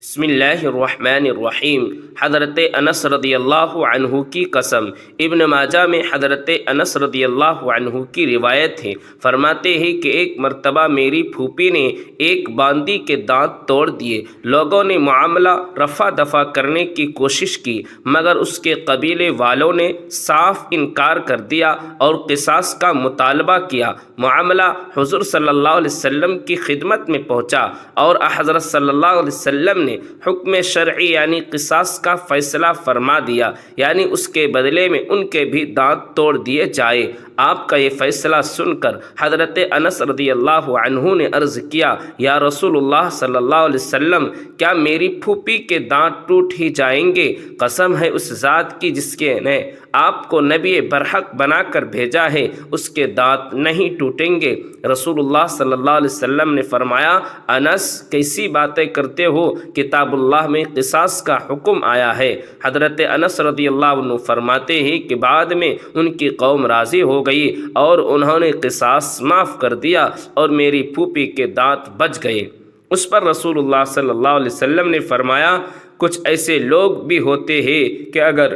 بسم اللہ الرحمن الرحیم۔ حضرت انس رضی اللہ عنہ کی قسم۔ ابن ماجہ میں حضرت انس رضی اللہ عنہ کی روایت ہے، فرماتے ہیں کہ ایک مرتبہ میری پھوپھی نے ایک باندی کے دانت توڑ دیے۔ لوگوں نے معاملہ رفع دفع کرنے کی کوشش کی، مگر اس کے قبیلے والوں نے صاف انکار کر دیا اور قصاص کا مطالبہ کیا۔ معاملہ حضور صلی اللہ علیہ وسلم کی خدمت میں پہنچا اور حضرت صلی اللہ علیہ وسلم نے حکم شرعی یعنی قصاص کا فیصلہ فرما دیا، یعنی اس کے بدلے میں ان کے بھی دانت توڑ دیے جائے۔ آپ کا یہ فیصلہ سن کر حضرت انس رضی اللہ عنہ نے عرض کیا، یا رسول اللہ صلی اللہ علیہ وسلم، کیا میری پھوپھی کے دانت ٹوٹ ہی جائیں گے؟ قسم ہے اس ذات کی جس کے نے آپ کو نبی برحق بنا کر بھیجا ہے، اس کے دانت نہیں ٹوٹیں گے۔ رسول اللہ صلی اللہ علیہ وسلم نے فرمایا، انس کیسی باتیں کرتے ہو؟ کتاب اللہ میں قصاص کا حکم آیا ہے۔ حضرت انس رضی اللہ عنہ فرماتے ہیں کہ بعد میں ان کی قوم راضی ہو گئی اور انہوں نے قصاص معاف کر دیا اور میری پھوپھی کے دانت بچ گئے۔ اس پر رسول اللہ صلی اللہ علیہ وسلم نے فرمایا، کچھ ایسے لوگ بھی ہوتے ہیں کہ اگر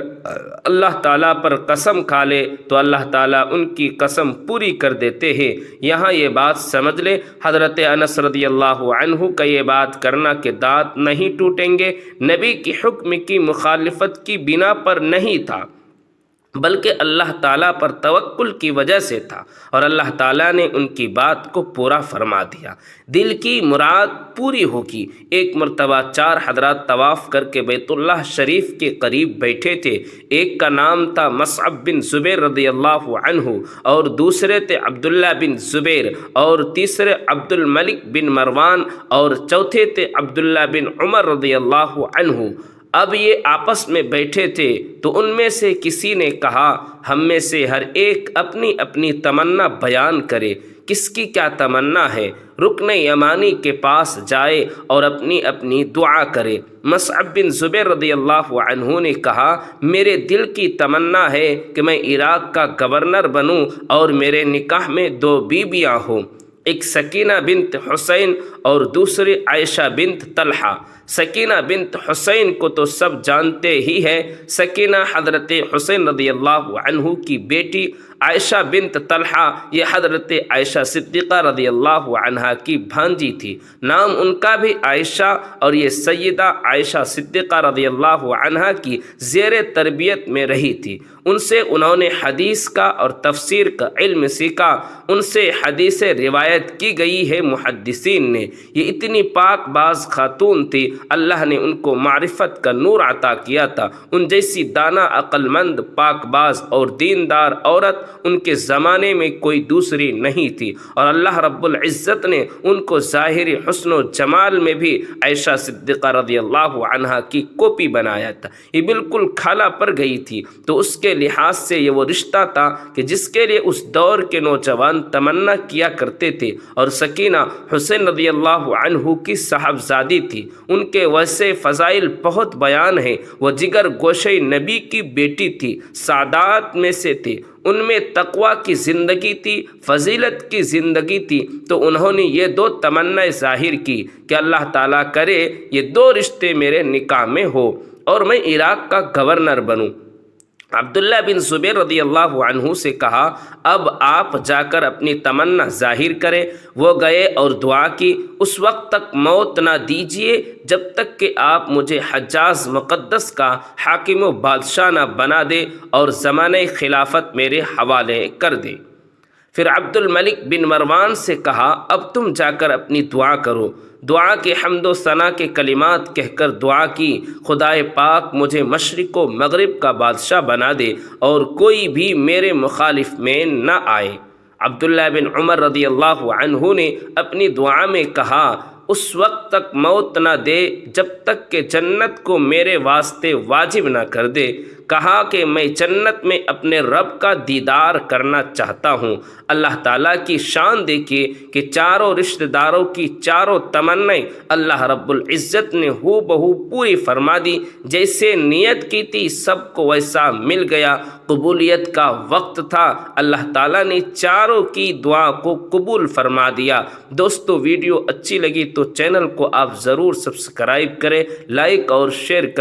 اللہ تعالیٰ پر قسم کھا لے تو اللہ تعالیٰ ان کی قسم پوری کر دیتے ہیں۔ یہاں یہ بات سمجھ لے، حضرت انس رضی اللہ عنہ کا یہ بات کرنا کہ دانت نہیں ٹوٹیں گے نبی کی حکم کی مخالفت کی بنا پر نہیں تھا، بلکہ اللہ تعالیٰ پر توکل کی وجہ سے تھا، اور اللہ تعالیٰ نے ان کی بات کو پورا فرما دیا۔ دل کی مراد پوری ہوگی۔ ایک مرتبہ 4 حضرات طواف کر کے بیت اللہ شریف کے قریب بیٹھے تھے۔ ایک کا نام تھا مصعب بن زبیر رضی اللہ عنہ، اور دوسرے تھے عبداللہ بن زبیر، اور تیسرے عبد الملک بن مروان، اور چوتھے تھے عبداللہ بن عمر رضی اللہ عنہ۔ اب یہ آپس میں بیٹھے تھے تو ان میں سے کسی نے کہا، ہم میں سے ہر ایک اپنی اپنی تمنا بیان کرے۔ کس کی کیا تمنا ہے؟ رکن یمانی کے پاس جائے اور اپنی اپنی دعا کرے۔ مصعب بن زبیر رضی اللہ عنہ نے کہا، میرے دل کی تمنا ہے کہ میں عراق کا گورنر بنوں اور میرے نکاح میں 2 بیویاں ہوں، ایک سکینہ بنت حسین اور دوسری عائشہ بنت طلحہ۔ سکینہ بنت حسین کو تو سب جانتے ہی ہیں، سکینہ حضرت حسین رضی اللہ عنہ کی بیٹی، عائشہ بنت طلحہ یہ حضرت عائشہ صدیقہ رضی اللہ عنہا کی بھانجی تھی، نام ان کا بھی عائشہ، اور یہ سیدہ عائشہ صدیقہ رضی اللہ عنہا کی زیر تربیت میں رہی تھی۔ ان سے انہوں نے حدیث کا اور تفسیر کا علم سیکھا، ان سے حدیث روایت کی گئی ہے محدثین نے۔ یہ اتنی پاک باز خاتون تھی، اللہ نے ان کو معرفت کا نور عطا کیا تھا۔ ان جیسی دانا، عقل مند، پاک باز اور دیندار عورت ان کے زمانے میں کوئی دوسری نہیں تھی، اور اللہ رب العزت نے ان کو ظاہری حسن و جمال میں بھی عائشہ صدیقہ رضی اللہ عنہا کی کاپی بنایا تھا۔ یہ بالکل کھالا پر گئی تھی، تو اس کے لحاظ سے یہ وہ رشتہ تھا کہ جس کے لیے اس دور کے نوجوان تمنا کیا کرتے تھے، اور سکینہ حسین رضی اللہ عنہ کی صاحبزادی تھی۔ ان کے ویسے فضائل بہت بیان ہیں۔ وہ جگر گوشے نبی کی بیٹی تھی، سعادات میں سے تھی، ان میں تقوی کی زندگی تھی، فضیلت کی زندگی تھی، تو انہوں نے یہ 2 تمنائیں ظاہر کی کہ اللہ تعالیٰ کرے یہ 2 رشتے میرے نکاح میں ہو اور میں عراق کا گورنر بنوں۔ عبداللہ بن زبیر رضی اللہ عنہ سے کہا، اب آپ جا کر اپنی تمنا ظاہر کریں۔ وہ گئے اور دعا کی، اس وقت تک موت نہ دیجیے جب تک کہ آپ مجھے حجاز مقدس کا حاکم و بادشاہ نہ بنا دے اور زمانہ خلافت میرے حوالے کر دے۔ پھر عبد الملک بن مروان سے کہا، اب تم جا کر اپنی دعا کرو۔ دعا کے حمد و ثنا کے کلمات کہہ کر دعا کی، خدائے پاک مجھے مشرق و مغرب کا بادشاہ بنا دے اور کوئی بھی میرے مخالف میں نہ آئے۔ عبداللہ بن عمر رضی اللہ عنہ نے اپنی دعا میں کہا، اس وقت تک موت نہ دے جب تک کہ جنت کو میرے واسطے واجب نہ کر دے۔ کہا کہ میں جنت میں اپنے رب کا دیدار کرنا چاہتا ہوں۔ اللہ تعالیٰ کی شان دیکھیے کہ چاروں رشتہ داروں کی چاروں تمنائیں اللہ رب العزت نے ہو بہو پوری فرما دی۔ جیسے نیت کی تھی سب کو ویسا مل گیا۔ قبولیت کا وقت تھا، اللہ تعالیٰ نے چاروں کی دعا کو قبول فرما دیا۔ دوستو ویڈیو اچھی لگی تو چینل کو آپ ضرور سبسکرائب کریں، لائک اور شیئر کریں۔